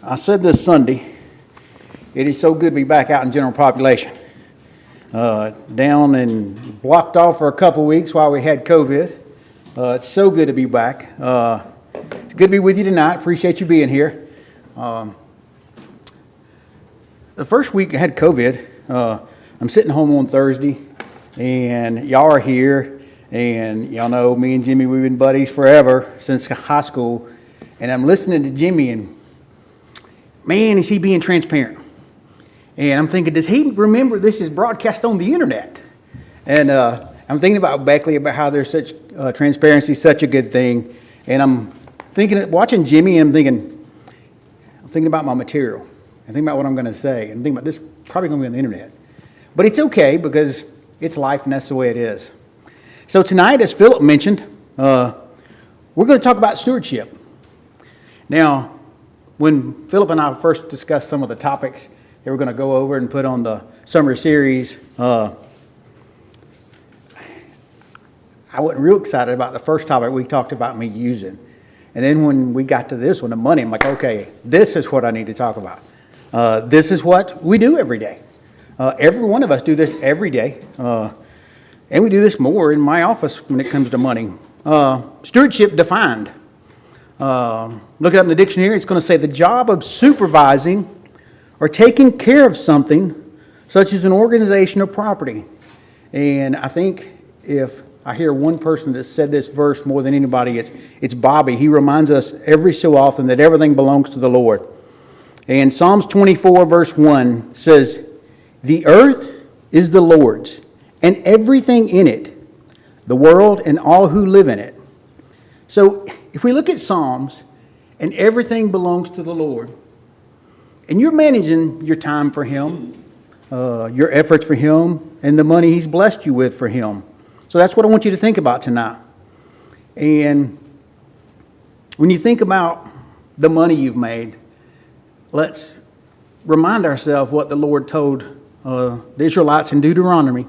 I said this Sunday, it is so good to be back out in general population. Down and blocked off for a couple weeks while we had COVID. It's so good to be back. It's good to be with you tonight. Appreciate you being here. The first week I had COVID. I'm sitting home on Thursday, and y'all are here, and y'all know me and Jimmy, we've been buddies forever since high school, and I'm listening to Jimmy, and man, is he being transparent. And I'm thinking, does he remember this is broadcast on the internet? And I'm thinking about Beckley, about how there's such transparency, such a good thing. And I'm thinking, watching Jimmy, and I'm thinking about my material. I'm thinking about what I'm going to say. And I'm thinking about this probably going to be on the internet. But it's okay because it's life and that's the way it is. So tonight, as Philip mentioned, we're going to talk about stewardship. Now, when Philip and I first discussed some of the topics that we're going to go over and put on the summer series, I wasn't real excited about the first topic we talked about me using. And then when we got to this one, the money, I'm like, okay, this is what I need to talk about. This is what we do every day. Every one of us do this every day. And we do this more in my office when it comes to money. Stewardship defined. Look it up in the dictionary. It's going to say the job of supervising or taking care of something, such as an organization or property. And I think if I hear one person that said this verse more than anybody, it's Bobby. He reminds us every so often that everything belongs to the Lord. And Psalms 24 verse 1 says, "The earth is the Lord's, and everything in it, the world and all who live in it." So if we look at Psalms, and everything belongs to the Lord, and you're managing your time for Him, your efforts for Him, and the money He's blessed you with for Him. So that's what I want you to think about tonight. And when you think about the money you've made, let's remind ourselves what the Lord told the Israelites in Deuteronomy.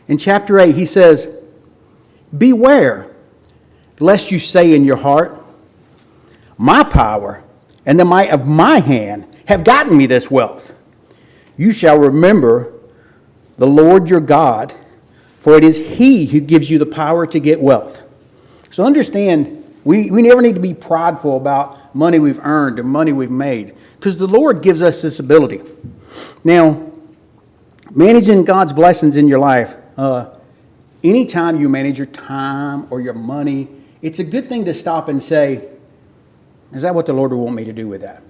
In chapter 8, He says, "Beware, lest you say in your heart, 'My power and the might of my hand have gotten me this wealth.' You shall remember the Lord your God, for it is He who gives you the power to get wealth." So understand, we never need to be prideful about money we've earned or money we've made, because the Lord gives us this ability. Now, managing God's blessings in your life, anytime you manage your time or your money, it's a good thing to stop and say, is that what the Lord would want me to do with that?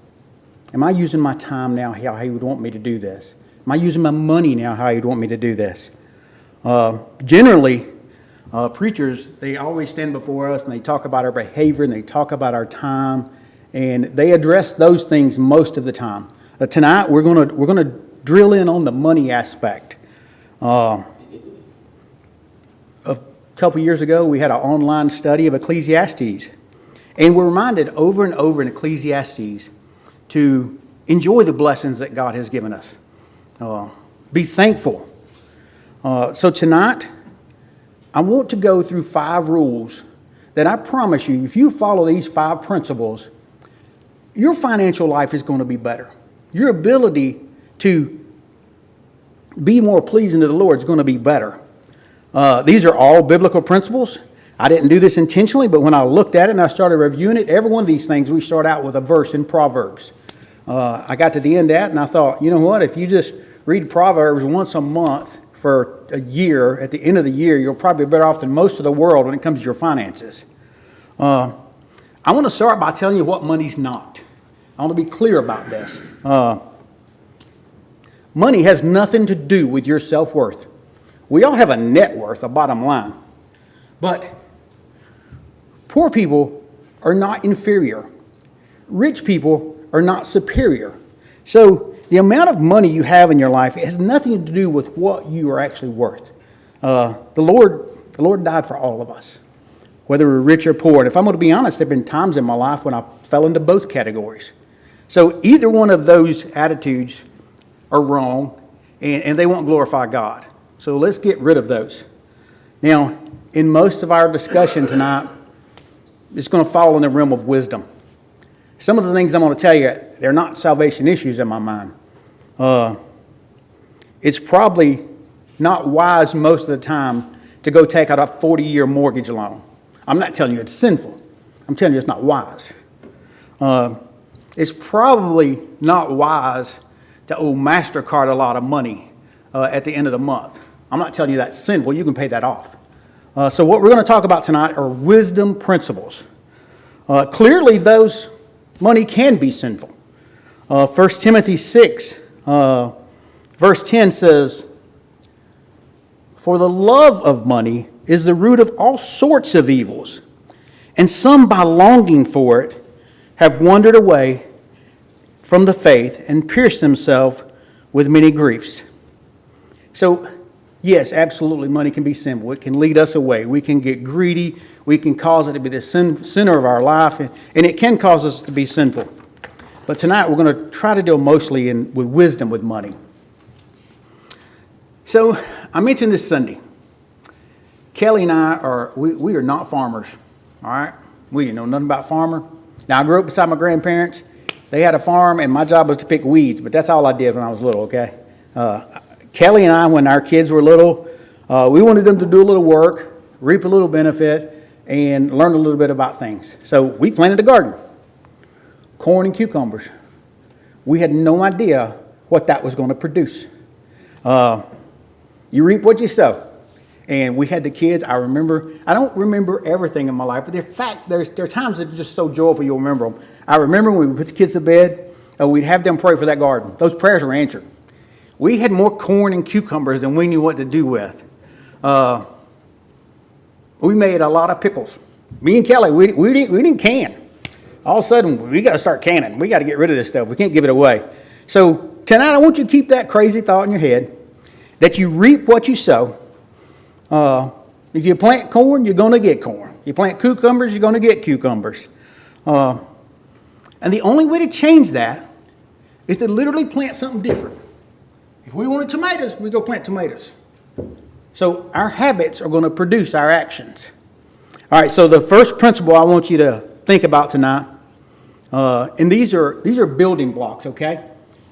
Am I using my time now how He would want me to do this? Am I using my money now how He would want me to do this? Generally, preachers, they always stand before us and they talk about our behavior and they talk about our time, and they address those things most of the time. Tonight, we're going to drill in on the money aspect. A couple years ago, we had an online study of Ecclesiastes. And we're reminded over and over in Ecclesiastes to enjoy the blessings that God has given us. Be thankful. So tonight, I want to go through 5 rules that I promise you, if you follow these 5 principles, your financial life is going to be better. Your ability to be more pleasing to the Lord is going to be better. These are all biblical principles. I didn't do this intentionally, but when I looked at it and I started reviewing it, every one of these things, we start out with a verse in Proverbs. I got to the end of that and I thought, you know what, if you just read Proverbs once a month for a year, at the end of the year, you're probably better off than most of the world when it comes to your finances. I want to start by telling you what money's not. I want to be clear about this. Money has nothing to do with your self-worth. We all have a net worth, a bottom line. But poor people are not inferior. Rich people are not superior. So the amount of money you have in your life has nothing to do with what you are actually worth. The Lord died for all of us, whether we're rich or poor. And if I'm going to be honest, there have been times in my life when I fell into both categories. So either one of those attitudes are wrong, and they won't glorify God. So let's get rid of those. Now, in most of our discussion tonight, it's going to fall in the realm of wisdom. Some of the things I'm going to tell you, they're not salvation issues in my mind. It's probably not wise most of the time to go take out a 40-year mortgage loan. I'm not telling you it's sinful. I'm telling you it's not wise. It's probably not wise to owe MasterCard a lot of money at the end of the month. I'm not telling you that's sinful. You can pay that off. So what we're going to talk about tonight are wisdom principles. Clearly, those money can be sinful. 1 Timothy 6, verse 10 says, "For the love of money is the root of all sorts of evils, and some by longing for it have wandered away from the faith and pierced themselves with many griefs." So, yes, absolutely, money can be sinful. It can lead us away. We can get greedy. We can cause it to be the center of our life, and it can cause us to be sinful. But tonight we're going to try to deal mostly with wisdom with money. So, I mentioned this Sunday. Kelly and I we are not farmers, all right? We didn't know nothing about farmer. Now, I grew up beside my grandparents. They had a farm, and my job was to pick weeds, but that's all I did when I was little, okay? Kelly and I, when our kids were little, we wanted them to do a little work, reap a little benefit, and learn a little bit about things. So we planted a garden, corn and cucumbers. We had no idea what that was going to produce. You reap what you sow. And we had the kids. I don't remember everything in my life, but there are times that are just so joyful you'll remember them. I remember when we put the kids to bed, we'd have them pray for that garden. Those prayers were answered. We had more corn and cucumbers than we knew what to do with. We made a lot of pickles. Me and Kelly, we didn't can. All of a sudden, we got to start canning. We got to get rid of this stuff. We can't give it away. So tonight, I want you to keep that crazy thought in your head that you reap what you sow. If you plant corn, you're going to get corn. You plant cucumbers, you're going to get cucumbers. And the only way to change that is to literally plant something different. If we wanted tomatoes, we go plant tomatoes. So our habits are going to produce our actions. All right, so the first principle I want you to think about tonight, and these are building blocks, okay?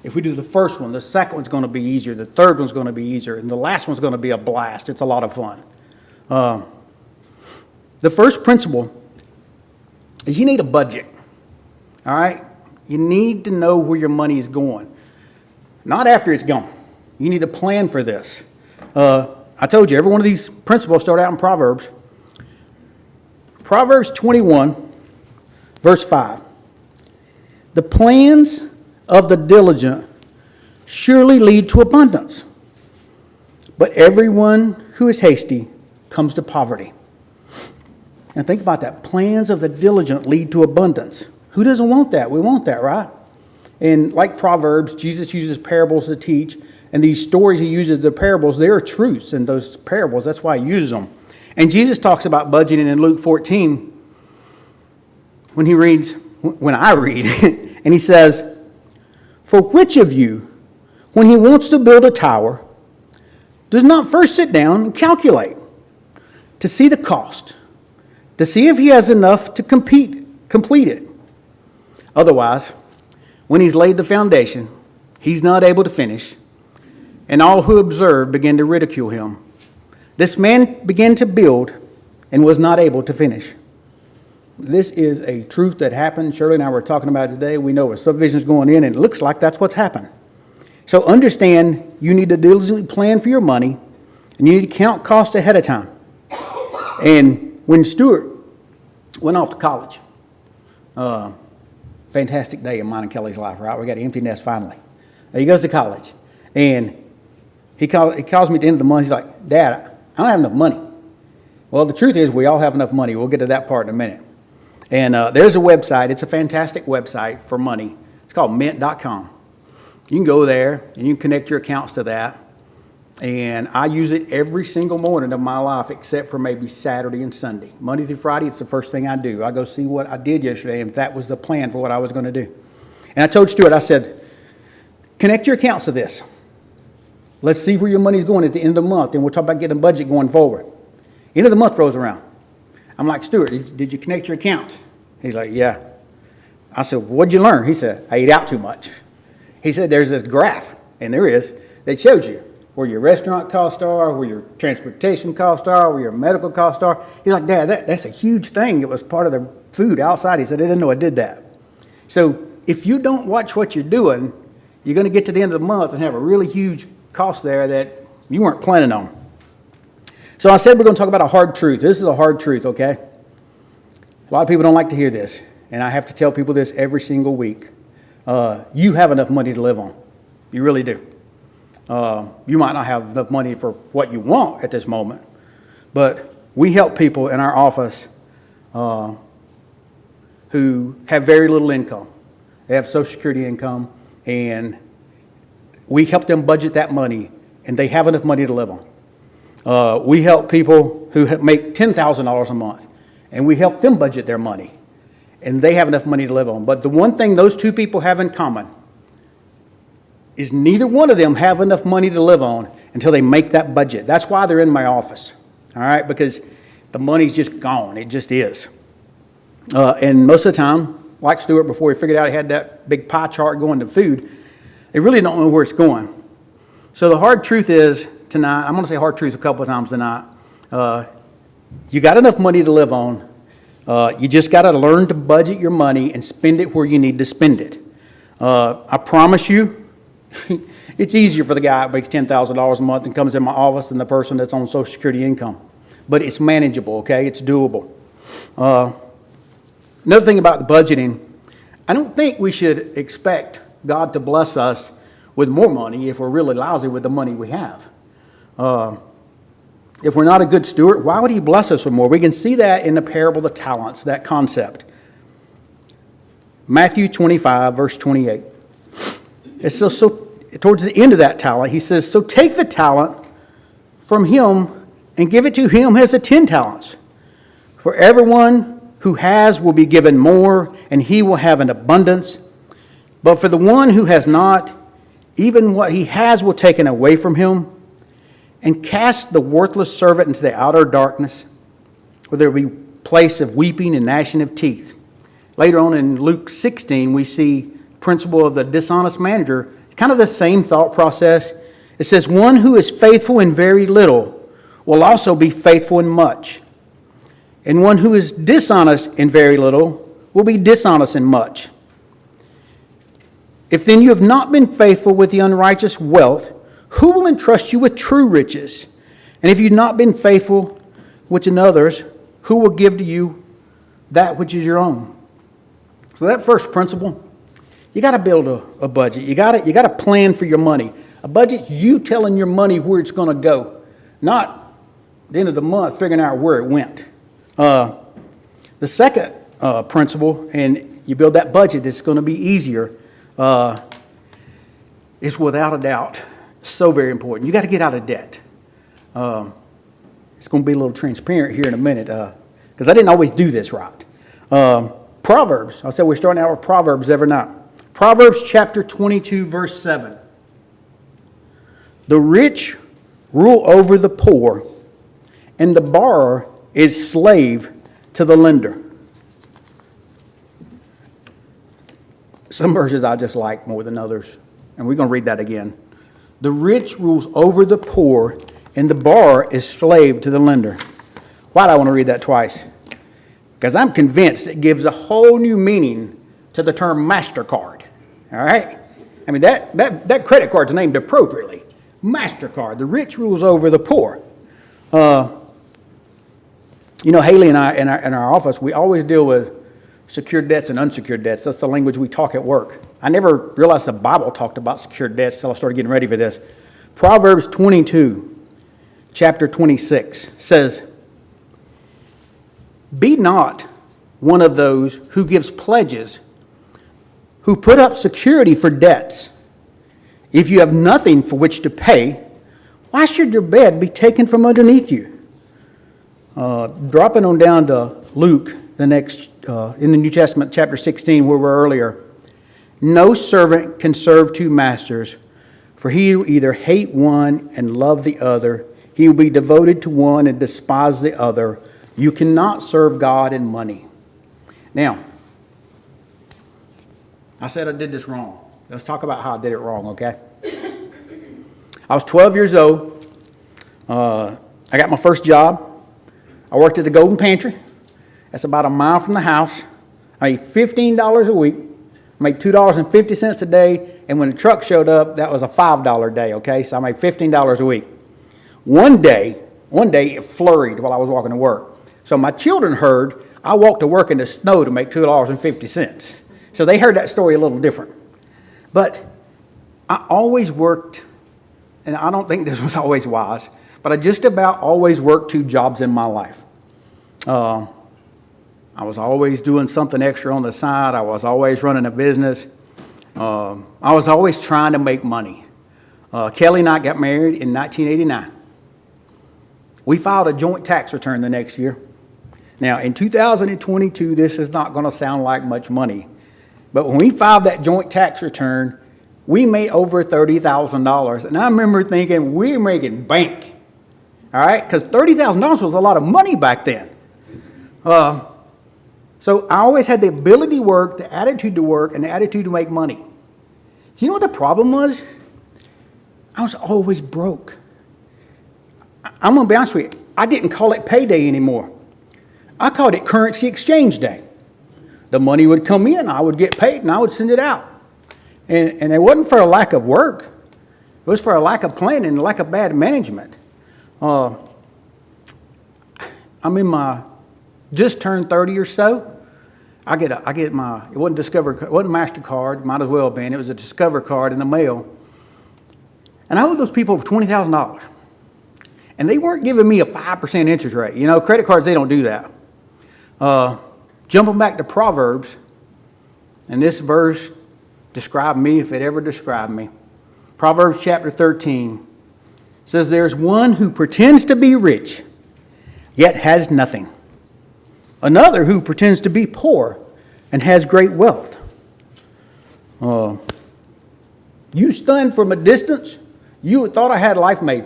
If we do the first one, the second one's going to be easier, the third one's going to be easier, and the last one's going to be a blast. It's a lot of fun. The first principle is you need a budget, all right? You need to know where your money is going, not after it's gone. You need to plan for this. I told you, every one of these principles start out in Proverbs. Proverbs 21, verse 5. "The plans of the diligent surely lead to abundance, but everyone who is hasty comes to poverty." Now think about that. Plans of the diligent lead to abundance. Who doesn't want that? We want that, right? And like Proverbs, Jesus uses parables to teach, and these stories he uses, the parables, there are truths in those parables. That's why he uses them. And Jesus talks about budgeting in Luke 14 when I read, and he says, "For which of you, when he wants to build a tower, does not first sit down and calculate to see the cost, to see if he has enough to complete it? Otherwise, when he's laid the foundation, he's not able to finish, and all who observe begin to ridicule him. This man began to build and was not able to finish." This is a truth that happened. Shirley and I were talking about it today. We know a subdivision is going in, and it looks like that's what's happened. So understand you need to diligently plan for your money, and you need to count costs ahead of time. And when Steward went off to college, fantastic day in mine and Kelly's life, right? We got an empty nest finally. He goes to college, and he calls me at the end of the month. He's like, "Dad, I don't have enough money." Well, the truth is we all have enough money. We'll get to that part in a minute. And there's a website. It's a fantastic website for money. It's called mint.com. You can go there, and you can connect your accounts to that. And I use it every single morning of my life except for maybe Saturday and Sunday. Monday through Friday, it's the first thing I do. I go see what I did yesterday and if that was the plan for what I was going to do. And I told Stewart, I said, connect your accounts to this. Let's see where your money's going at the end of the month, and we'll talk about getting a budget going forward. End of the month rolls around. I'm like, Stewart, did you connect your account? He's like, yeah. I said, what'd you learn? He said, I eat out too much. He said, there's this graph, and there is, that shows you where your restaurant costs are, where your transportation costs are, where your medical costs are. He's like, Dad, that's a huge thing. It was part of the food outside. He said, I didn't know I did that. So if you don't watch what you're doing, you're going to get to the end of the month and have a really huge cost there that you weren't planning on. So I said we're going to talk about a hard truth. This is a hard truth, okay? A lot of people don't like to hear this, and I have to tell people this every single week. You have enough money to live on. You really do. You might not have enough money for what you want at this moment, but we help people in our office who have very little income. They have Social Security income, and we help them budget that money, and they have enough money to live on. We help people who make $10,000 a month, and we help them budget their money, and they have enough money to live on. But the one thing those two people have in common is neither one of them have enough money to live on until they make that budget. That's why they're in my office, all right? Because the money's just gone. It just is. And most of the time, like Steward, before he figured out he had that big pie chart going to food, they really don't know where it's going. So the hard truth is tonight, I'm going to say hard truth a couple of times tonight. You got enough money to live on. You just got to learn to budget your money and spend it where you need to spend it. I promise you, it's easier for the guy that makes $10,000 a month and comes in my office than the person that's on Social Security income. But it's manageable, okay? It's doable. Another thing about the budgeting, I don't think we should expect God to bless us with more money if we're really lousy with the money we have. If we're not a good steward, why would he bless us with more? We can see that in the parable of the talents, that concept. Matthew 25, verse 28. It's so towards the end of that talent, he says, so take the talent from him and give it to him who has 10 talents. For everyone who has will be given more, and he will have an abundance. But for the one who has not, even what he has will be taken away from him. And cast the worthless servant into the outer darkness, where there will be a place of weeping and gnashing of teeth. Later on in Luke 16, we see the principle of the dishonest manager. It's kind of the same thought process. It says, one who is faithful in very little will also be faithful in much. And one who is dishonest in very little will be dishonest in much. If then you have not been faithful with the unrighteous wealth, who will entrust you with true riches? And if you've not been faithful with another's, who will give to you that which is your own? So that first principle, you got to build a budget. You got to plan for your money. A budget's you telling your money where it's going to go, not at the end of the month figuring out where it went. The second principle, and you build that budget that's going to be easier, is without a doubt so very important. You got to get out of debt. It's going to be a little transparent here in a minute because I didn't always do this right. Proverbs. I said we're starting out with Proverbs every night. Proverbs chapter 22, verse 7. The rich rule over the poor, and the borrower is slave to the lender. Some verses I just like more than others, and we're going to read that again. The rich rules over the poor, and the borrower is slave to the lender. Why do I want to read that twice? Because I'm convinced it gives a whole new meaning to the term MasterCard. All right? I mean, that credit card's named appropriately. MasterCard. The rich rules over the poor. Haley and I, in our office, we always deal with secured debts and unsecured debts. That's the language we talk at work. I never realized the Bible talked about secured debts until I started getting ready for this. Proverbs 22, chapter 26 says, be not one of those who gives pledges, who put up security for debts. If you have nothing for which to pay, why should your bed be taken from underneath you? Dropping on down to Luke, the next in the New Testament, chapter 16, where we were earlier. No servant can serve two masters, for he will either hate one and love the other. He will be devoted to one and despise the other. You cannot serve God and money. Now, I said I did this wrong. Let's talk about how I did it wrong, okay? I was 12 years old. I got my first job. I worked at the Golden Pantry. That's about a mile from the house. I made $15 a week. I made $2.50 a day. And when the truck showed up, that was a $5 day, okay? So I made $15 a week. One day it flurried while I was walking to work. So my children heard I walked to work in the snow to make $2.50. So they heard that story a little different. But I always worked, and I don't think this was always wise, but I just about always worked 2 jobs in my life. I was always doing something extra on the side. I was always running a business. I was always trying to make money. Kelly and I got married in 1989. We filed a joint tax return the next year. Now, in 2022, this is not going to sound like much money. But when we filed that joint tax return, we made over $30,000. And I remember thinking, we're making bank. All right? Because $30,000 was a lot of money back then. So I always had the ability to work, the attitude to work, and the attitude to make money. So you know what the problem was? I was always broke. I'm going to be honest with you. I didn't call it payday anymore. I called it currency exchange day. The money would come in, I would get paid, and I would send it out. And it wasn't for a lack of work. It was for a lack of planning and a lack of bad management. I'm in my just turned 30 or so. I get my, it wasn't MasterCard, might as well have been. It was a Discover card in the mail. And I owed those people over $20,000. And they weren't giving me a 5% interest rate. You know, credit cards, they don't do that. Jumping back to Proverbs, and this verse described me if it ever described me. Proverbs chapter 13 says, "There's one who pretends to be rich, yet has nothing. Another who pretends to be poor and has great wealth." You stunned from a distance, you thought I had life made.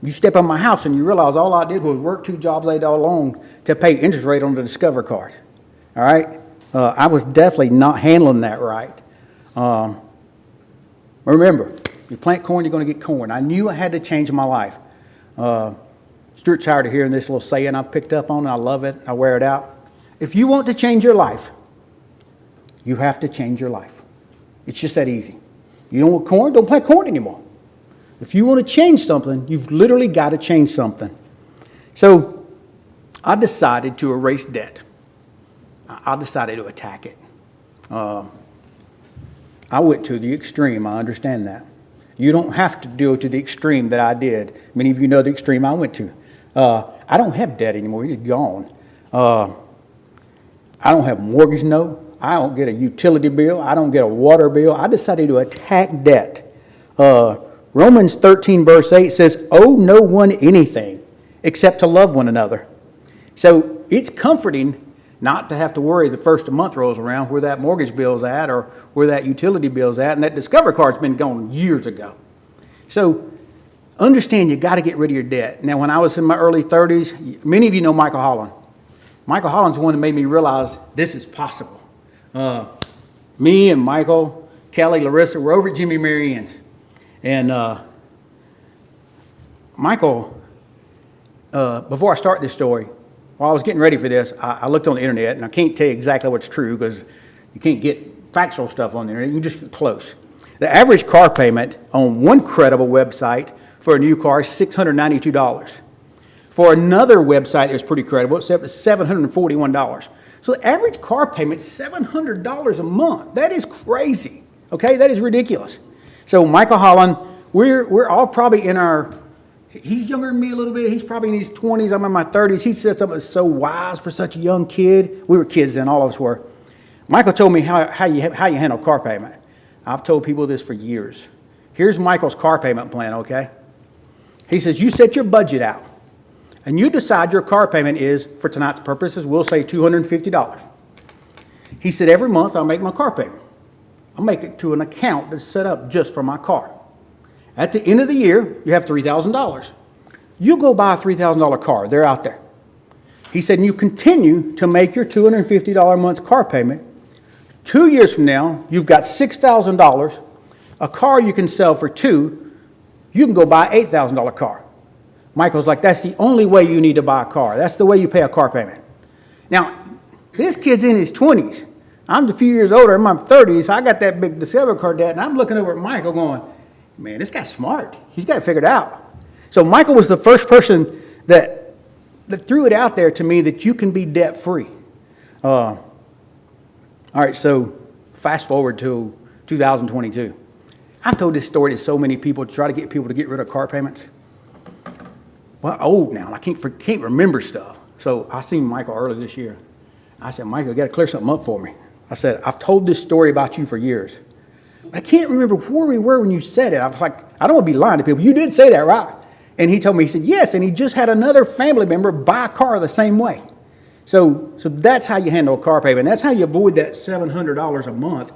You step in my house and you realize all I did was work 2 jobs all day long to pay interest rate on the Discover card. All right? I was definitely not handling that right. Remember, you plant corn, you're going to get corn. I knew I had to change my life. Stuart's tired of hearing this little saying I picked up on, and I love it. I wear it out. If you want to change your life, you have to change your life. It's just that easy. You don't want corn? Don't plant corn anymore. If you want to change something, you've literally got to change something. So I decided to erase debt. I decided to attack it. I went to the extreme. I understand that. You don't have to go to the extreme that I did. Many of you know the extreme I went to. I don't have debt anymore. It's gone. I don't have a mortgage note. I don't get a utility bill. I don't get a water bill. I decided to attack debt. Romans 13 verse 8 says, "Owe no one anything except to love one another." So it's comforting not to have to worry the first of the month rolls around where that mortgage bill's at or where that utility bill's at, and that Discover card's been gone years ago. So understand you got to get rid of your debt. Now, when I was in my early 30s, many of you know Michael Holland. Michael Holland's the one that made me realize this is possible. Me and Michael, Kelly, Larissa, we're over at Jimmy Marianne's. And Michael, before I start this story, while I was getting ready for this, I looked on the internet, and I can't tell you exactly what's true because you can't get factual stuff on the internet. You just get close. The average car payment on one credible website for a new car is $692. For another website that's pretty credible, it's up to $741. So the average car payment is $700 a month. That is crazy. Okay, that is ridiculous. So Michael Holland, we're all probably in our, he's younger than me a little bit. He's probably in his 20s. I'm in my 30s. He said something that's so wise for such a young kid. We were kids then, all of us were. Michael told me how you handle car payment. I've told people this for years. Here's Michael's car payment plan, okay? He says, you set your budget out, and you decide your car payment is, for tonight's purposes, we'll say $250. He said, every month I'll make my car payment. I'll make it to an account that's set up just for my car. At the end of the year, you have $3,000. You go buy a $3,000 car. They're out there. He said, and you continue to make your $250 a month car payment 2 years from now, you've got $6,000, a car you can sell for $2,000, you can go buy an $8,000 car. Michael's like, that's the only way you need to buy a car. That's the way you pay a car payment. Now, this kid's in his 20s. I'm a few years older, I'm in my 30s. I got that big Discover card debt, and I'm looking over at Michael going, man, this guy's smart. He's got it figured out. So Michael was the first person that threw it out there to me that you can be debt-free. All right, so fast forward to 2022. I've told this story to so many people to try to get people to get rid of car payments. Well, I'm old now, and I can't remember stuff. So I seen Michael early this year. I said, Michael, you got to clear something up for me. I said, I've told this story about you for years. But I can't remember where we were when you said it. I was like, I don't want to be lying to people. You did say that, right? And he told me, he said, yes, and he just had another family member buy a car the same way. So that's how you handle a car payment. That's how you avoid that $700 a month,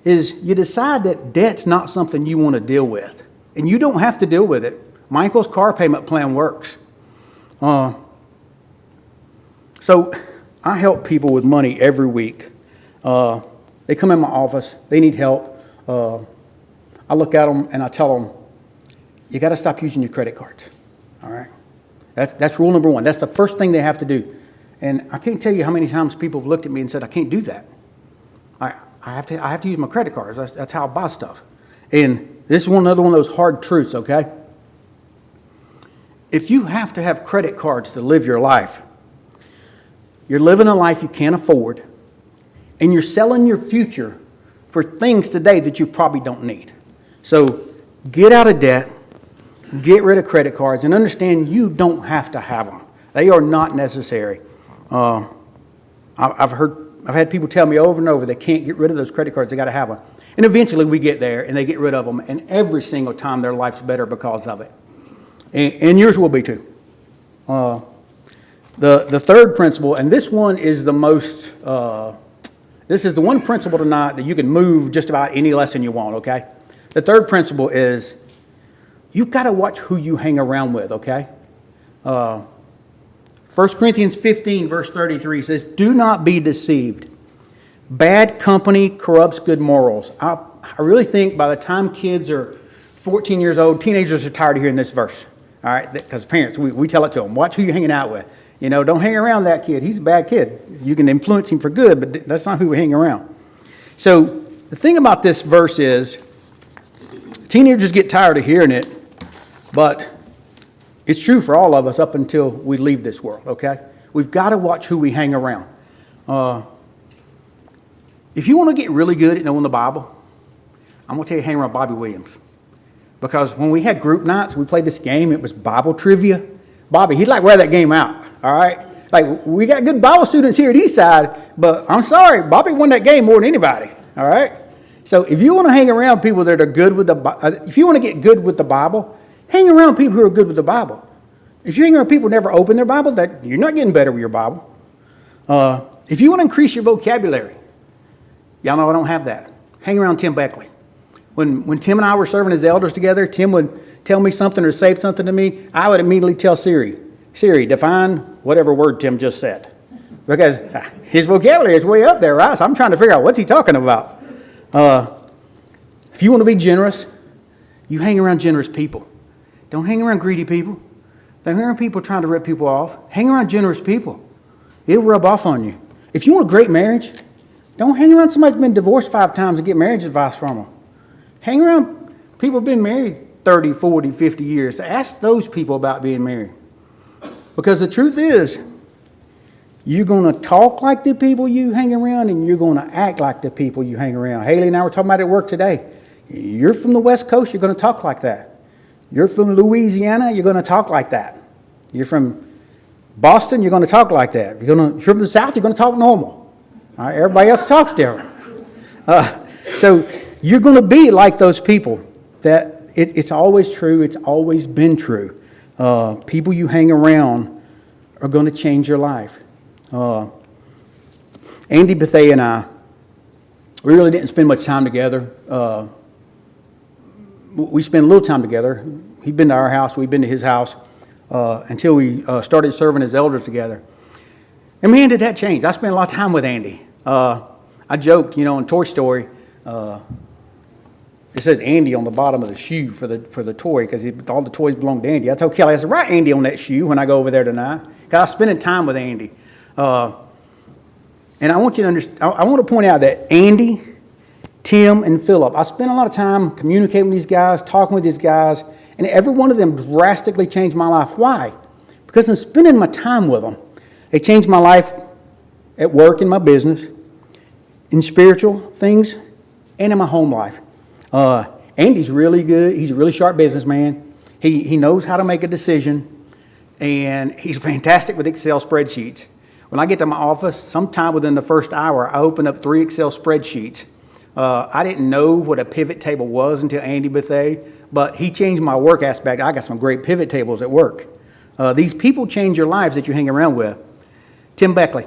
is you decide that debt's not something you want to deal with. And you don't have to deal with it. Michael's car payment plan works. So I help people with money every week. They come in my office, they need help. I look at them and I tell them, you got to stop using your credit cards. All right? That's rule number one. That's the first thing they have to do. And I can't tell you how many times people have looked at me and said, I can't do that. I have to use my credit cards. That's how I buy stuff. And this is another one of those hard truths, okay? If you have to have credit cards to live your life, you're living a life you can't afford, and you're selling your future for things today that you probably don't need. So get out of debt, get rid of credit cards, and understand you don't have to have them. They are not necessary. I've had people tell me over and over they can't get rid of those credit cards, they got to have them. And eventually we get there and they get rid of them, and every single time their life's better because of it. And yours will be too. The third principle, and this one is the most, this is the one principle tonight that you can move just about any lesson you want, okay? The third principle is you've got to watch who you hang around with, okay? 1 Corinthians 15, verse 33 says, do not be deceived. Bad company corrupts good morals. I really think by the time kids are 14 years old, teenagers are tired of hearing this verse. All right, because parents, we tell it to them. Watch who you're hanging out with. You know, don't hang around that kid. He's a bad kid. You can influence him for good, but that's not who we hang around. So the thing about this verse is, teenagers get tired of hearing it, but it's true for all of us up until we leave this world, okay? We've got to watch who we hang around. If you want to get really good at knowing the Bible, I'm going to tell you, hang around Bobby Williams. Because when we had group nights, we played this game. It was Bible trivia. Bobby, he'd like wear that game out, all right? Like, we got good Bible students here at Eastside, but I'm sorry, Bobby won that game more than anybody, all right? So if you want to hang around people that are good with if you want to get good with the Bible, hang around people who are good with the Bible. If you hang around people who never open their Bible, you're not getting better with your Bible. If you want to increase your vocabulary, y'all know I don't have that. Hang around Tim Beckley. When Tim and I were serving as elders together, Tim would tell me something or say something to me, I would immediately tell Siri, define whatever word Tim just said. Because his vocabulary is way up there, right? So I'm trying to figure out what's he talking about. If you want to be generous, you hang around generous people. Don't hang around greedy people. Don't hang around people trying to rip people off. Hang around generous people. It'll rub off on you. If you want a great marriage, don't hang around somebody who's been divorced 5 times and get marriage advice from them. Hang around people who've been married 30, 40, 50 years. Ask those people about being married. Because the truth is, you're going to talk like the people you hang around, and you're going to act like the people you hang around. Haley and I were talking about it at work today. You're from the West Coast, you're going to talk like that. You're from Louisiana, you're going to talk like that. You're from Boston, you're going to talk like that. If you're from the South, you're going to talk normal. All right, everybody else talks different. So you're going to be like those people. That it's always true. It's always been true. People you hang around are going to change your life. Andy Bethea and I, we really didn't spend much time together. We spent a little time together. He'd been to our house. We'd been to his house until we started serving as elders together. And man, did that change. I spent a lot of time with Andy. I joked, in Toy Story, it says Andy on the bottom of the shoe for the toy because all the toys belong to Andy. I told Kelly, I said, write Andy on that shoe when I go over there tonight because I was spending time with Andy. And I want you to understand, I want to point out that Andy, Tim, and Philip, I spent a lot of time communicating with these guys, talking with these guys, and every one of them drastically changed my life. Why? Because I'm spending my time with them. They changed my life at work, in my business, in spiritual things, and in my home life. Andy's really good. He's a really sharp businessman. He knows how to make a decision, and he's fantastic with Excel spreadsheets. When I get to my office, sometime within the first hour, I open up 3 Excel spreadsheets. I didn't know what a pivot table was until Andy Bethea, but he changed my work aspect. I got some great pivot tables at work. These people change your lives that you hang around with. Tim Beckley.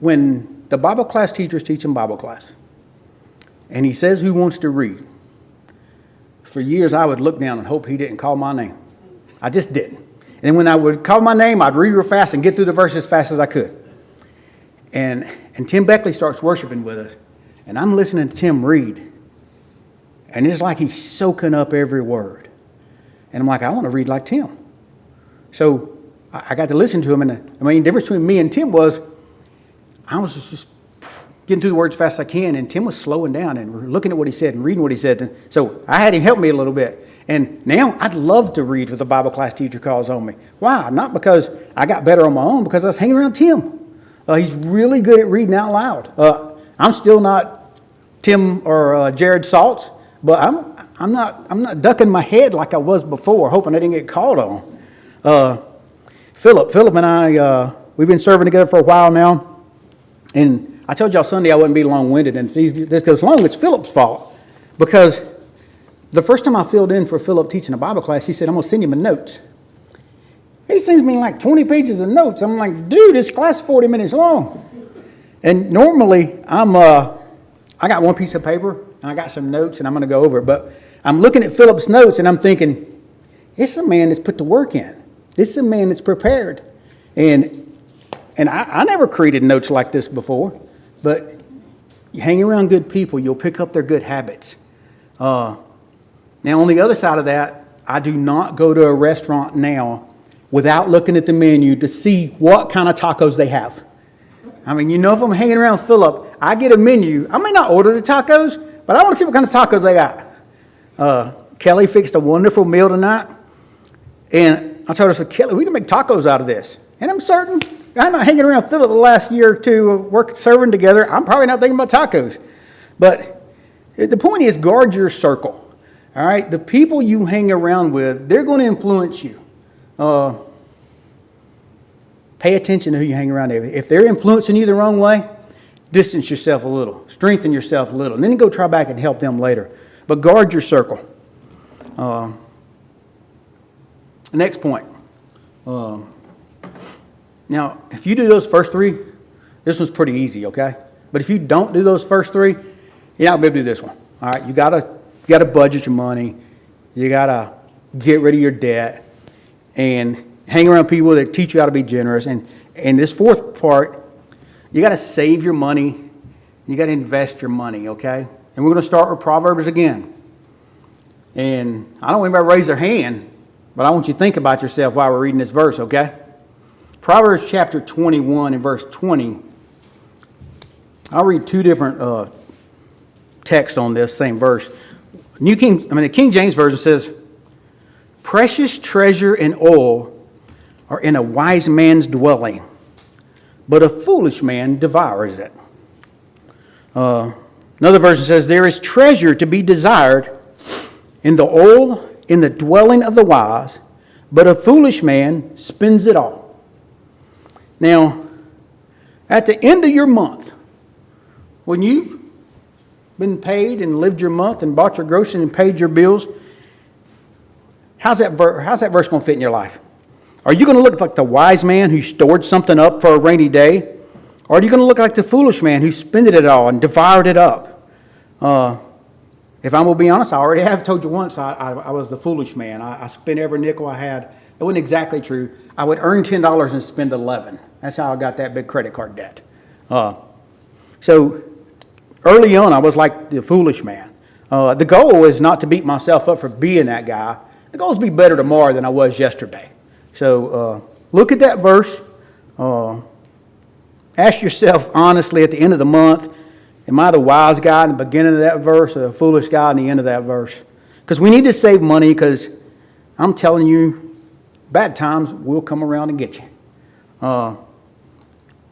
When the Bible class teacher's teaching Bible class, and he says who wants to read, for years I would look down and hope he didn't call my name. I just didn't. And when I would call my name, I'd read real fast and get through the verse as fast as I could. And Tim Beckley starts worshiping with us, and I'm listening to Tim read, and it's like he's soaking up every word. And I'm like, I want to read like Tim. So I got to listen to him, and the difference between me and Tim was I was just getting through the words as fast as I can, and Tim was slowing down and looking at what he said and reading what he said. And so I had him help me a little bit. And now I'd love to read what the Bible class teacher calls on me. Why? Not because I got better on my own, because I was hanging around Tim. He's really good at reading out loud. I'm still not Tim or Jared Saltz, but I'm not ducking my head like I was before, hoping I didn't get called on. Philip and I, we've been serving together for a while now, and I told y'all Sunday I wouldn't be long-winded, and if this goes long, it's Philip's fault, because the first time I filled in for Philip teaching a Bible class, he said, I'm going to send you my notes. He sends me like 20 pages of notes. I'm like, dude, this class is 40 minutes long. And normally, I got one piece of paper, and I got some notes, and I'm going to go over it. But I'm looking at Philip's notes, and I'm thinking, this is a man that's put the work in. This is a man that's prepared. And I never created notes like this before. But you hang around good people, you'll pick up their good habits. Now, on the other side of that, I do not go to a restaurant now without looking at the menu to see what kind of tacos they have. If I'm hanging around Philip, I get a menu. I may not order the tacos, but I want to see what kind of tacos they got. Kelly fixed a wonderful meal tonight, and I told her, I said, Kelly, we can make tacos out of this. And I'm certain, I'm not hanging around Philip the last year or two, serving together. I'm probably not thinking about tacos. But the point is, guard your circle. All right, the people you hang around with, they're going to influence you. Pay attention to who you hang around with. If they're influencing you the wrong way, distance yourself a little, strengthen yourself a little, and then go try back and help them later. But guard your circle. The next point. Now, if you do those first 3, this one's pretty easy, okay? But if you don't do those first 3, you're not going to be able to do this one. All right, you gotta budget your money. You gotta get rid of your debt and hang around people that teach you how to be generous. And this fourth part, you gotta save your money. You gotta invest your money, okay? And we're gonna start with Proverbs again. And I don't want anybody to raise their hand, but I want you to think about yourself while we're reading this verse, okay? Proverbs chapter 21 and verse 20. I'll read 2 different texts on this same verse. The King James Version says, precious treasure and oil are in a wise man's dwelling, but a foolish man devours it. Another version says, there is treasure to be desired in the oil in the dwelling of the wise, but a foolish man spends it all. Now, at the end of your month, when you've been paid and lived your month and bought your groceries and paid your bills, how's that verse going to fit in your life? Are you going to look like the wise man who stored something up for a rainy day? Or are you going to look like the foolish man who spent it all and devoured it up? If I'm going to be honest, I already have told you once I was the foolish man. I spent every nickel I had. It wasn't exactly true. I would earn $10 and spend 11. That's how I got that big credit card debt. So early on, I was like the foolish man. The goal is not to beat myself up for being that guy. The goal is to be better tomorrow than I was yesterday. So look at that verse. Ask yourself honestly at the end of the month, am I the wise guy in the beginning of that verse or the foolish guy in the end of that verse? Because we need to save money, because I'm telling you, bad times will come around and get you.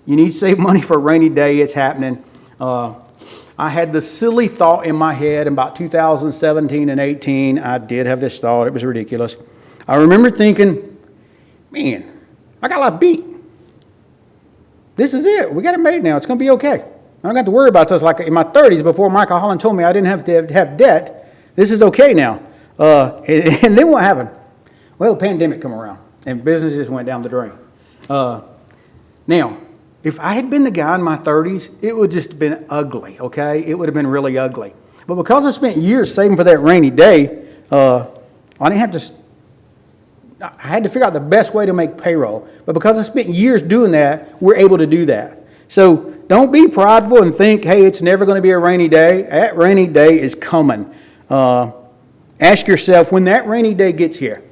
You need to save money for a rainy day. It's happening. I had this silly thought in my head in about 2017 and 18. I did have this thought. It was ridiculous. I remember thinking, man, I got a lot beat. This is it. We got it made now. It's going to be okay. I don't have to worry about this like in my 30s before Michael Holland told me I didn't have to have debt. This is okay now. And then what happened? Well, the pandemic come around and business just went down the drain. Now, if I had been the guy in my 30s, it would just have been ugly, okay? It would have been really ugly. But because I spent years saving for that rainy day, I didn't have to. I had to figure out the best way to make payroll. But because I spent years doing that, we're able to do that. So don't be prideful and think, hey, it's never going to be a rainy day. That rainy day is coming. Ask yourself, when that rainy day gets here,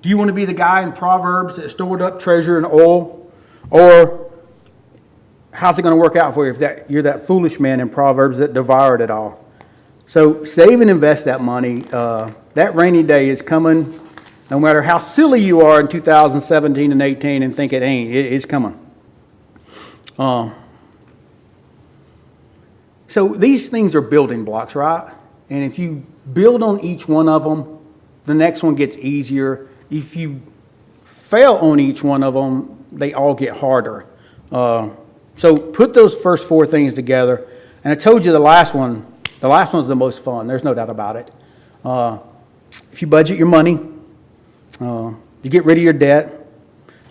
do you want to be the guy in Proverbs that stored up treasure and oil? Or how's it going to work out for you if you're that foolish man in Proverbs that devoured it all? So save and invest that money. That rainy day is coming, no matter how silly you are in 2017 and 18 and think it ain't. It's coming. So these things are building blocks, right? And if you build on each one of them, the next one gets easier. If you fail on each one of them, they all get harder. So put those first four things together. And I told you the last one's the most fun. There's no doubt about it. If you budget your money, you get rid of your debt,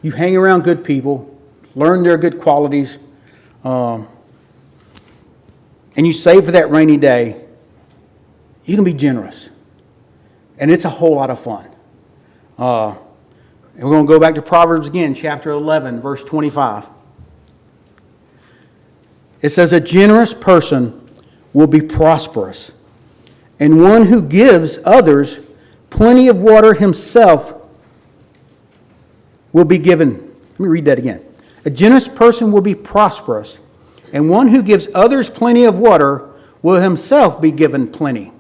you hang around good people, learn their good qualities, and you save for that rainy day, you can be generous. And it's a whole lot of fun. And we're going to go back to Proverbs again, chapter 11, verse 25. It says, a generous person will be prosperous, and one who gives others plenty of water himself will be given. Let me read that again. A generous person will be prosperous, and one who gives others plenty of water will himself be given plenty.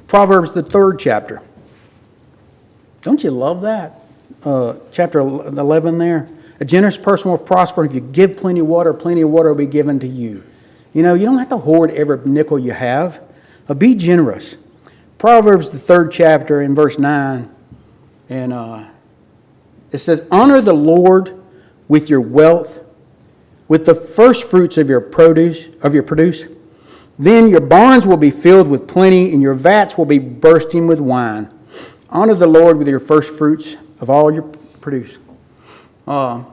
Proverbs, the 3rd chapter. Don't you love that? Chapter 11 there. A generous person will prosper. If you give plenty of water will be given to you. You know, you don't have to hoard every nickel you have. Be generous. Proverbs, the 3rd chapter, in verse 9. And it says, honor the Lord with your wealth, with the first fruits of your produce. Then your barns will be filled with plenty, and your vats will be bursting with wine. Honor the Lord with your first fruits of all your produce. Y'all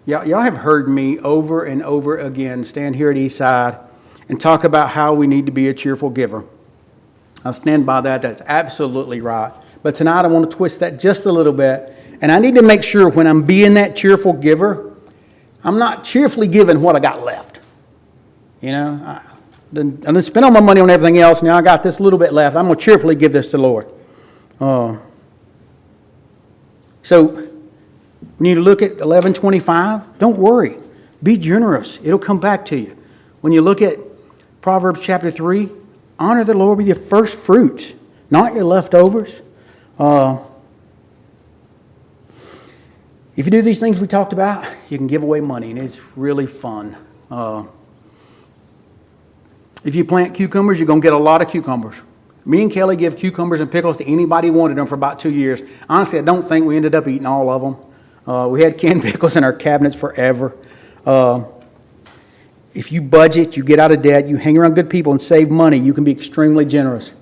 have heard me over and over again stand here at Eastside and talk about how we need to be a cheerful giver. I stand by that. That's absolutely right. But tonight I want to twist that just a little bit. And I need to make sure when I'm being that cheerful giver, I'm not cheerfully giving what I got left. You know, I done spent all my money on everything else. Now I got this little bit left. I'm going to cheerfully give this to the Lord. So when you look at 11:25, don't worry. Be generous. It'll come back to you. When you look at Proverbs chapter 3, honor the Lord with your first fruits, not your leftovers. If you do these things we talked about, you can give away money, and it's really fun. If you plant cucumbers, you're going to get a lot of cucumbers. Me and Kelly give cucumbers and pickles to anybody who wanted them for about 2 years. Honestly, I don't think we ended up eating all of them. We had canned pickles in our cabinets forever. If you budget, you get out of debt, you hang around good people and save money, you can be extremely generous.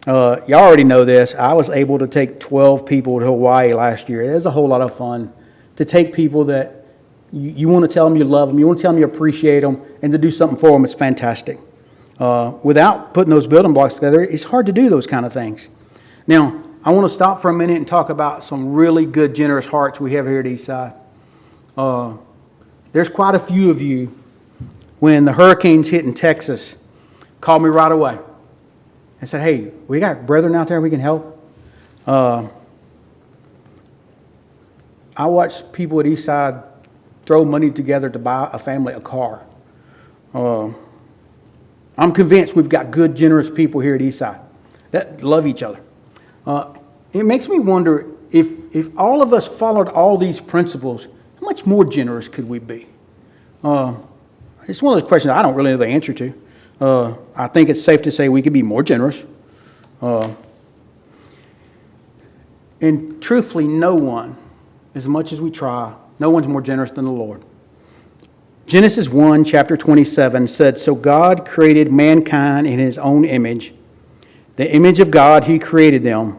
Y'all already know this. I was able to take 12 people to Hawaii last year. It was a whole lot of fun to take people that you want to tell them you love them, you want to tell them you appreciate them, and to do something for them. It's fantastic. Without putting those building blocks together, it's hard to do those kind of things. Now, I want to stop for a minute and talk about some really good, generous hearts we have here at Eastside. There's quite a few of you, when the hurricanes hit in Texas, called me right away and said, hey, we got brethren out there we can help. I watched people at Eastside throw money together to buy a family a car. I'm convinced we've got good, generous people here at Eastside that love each other. It makes me wonder if all of us followed all these principles, how much more generous could we be? It's one of those questions I don't really know the answer to. I think it's safe to say we could be more generous. And truthfully, no one, as much as we try, no one's more generous than the Lord. Genesis 1, chapter 27 said, so God created mankind in his own image. The image of God, he created them.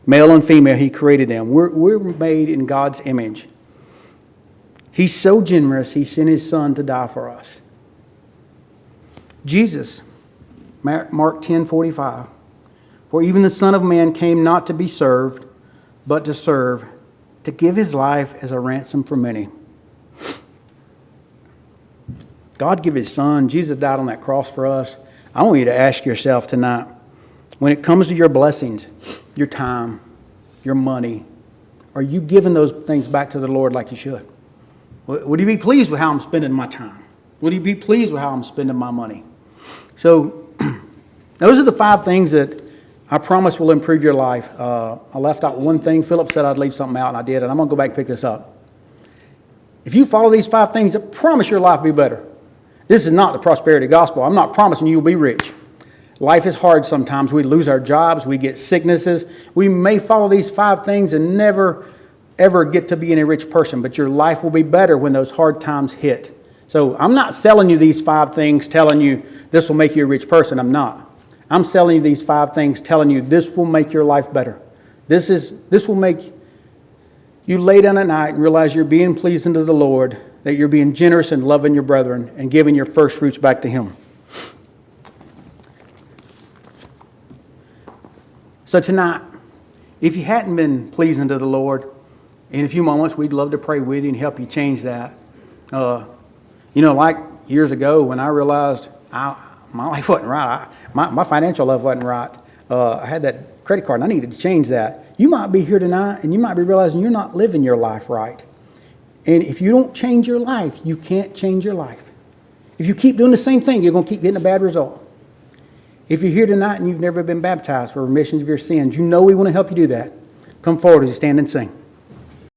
Male and female, he created them. We're made in God's image. He's so generous, he sent his son to die for us. Jesus, Mark 10:45, for even the Son of Man came not to be served, but to serve, to give his life as a ransom for many. God gave his son. Jesus died on that cross for us. I want you to ask yourself tonight, when it comes to your blessings, your time, your money, are you giving those things back to the Lord like you should? Would he be pleased with how I'm spending my time? Would he be pleased with how I'm spending my money? So those are the 5 things that I promise will improve your life. I left out one thing. Philip said I'd leave something out, and I did, and I'm going to go back and pick this up. If you follow these 5 things, I promise your life will be better. This is not the prosperity gospel. I'm not promising you'll be rich. Life is hard sometimes. We lose our jobs. We get sicknesses. We may follow these 5 things and never, ever get to being a rich person, but your life will be better when those hard times hit. So I'm not selling you these 5 things telling you this will make you a rich person. I'm not. I'm selling you these 5 things telling you this will make your life better. This will make you lay down at night and realize you're being pleasing to the Lord, that you're being generous and loving your brethren and giving your first fruits back to him. So tonight, if you hadn't been pleasing to the Lord, in a few moments we'd love to pray with you and help you change that. Like years ago when I realized my life wasn't right, my financial life wasn't right, I had that credit card and I needed to change that. You might be here tonight and you might be realizing you're not living your life right. And if you don't change your life, you can't change your life. If you keep doing the same thing, you're going to keep getting a bad result. If you're here tonight and you've never been baptized for remission of your sins, you know we want to help you do that. Come forward as you stand and sing.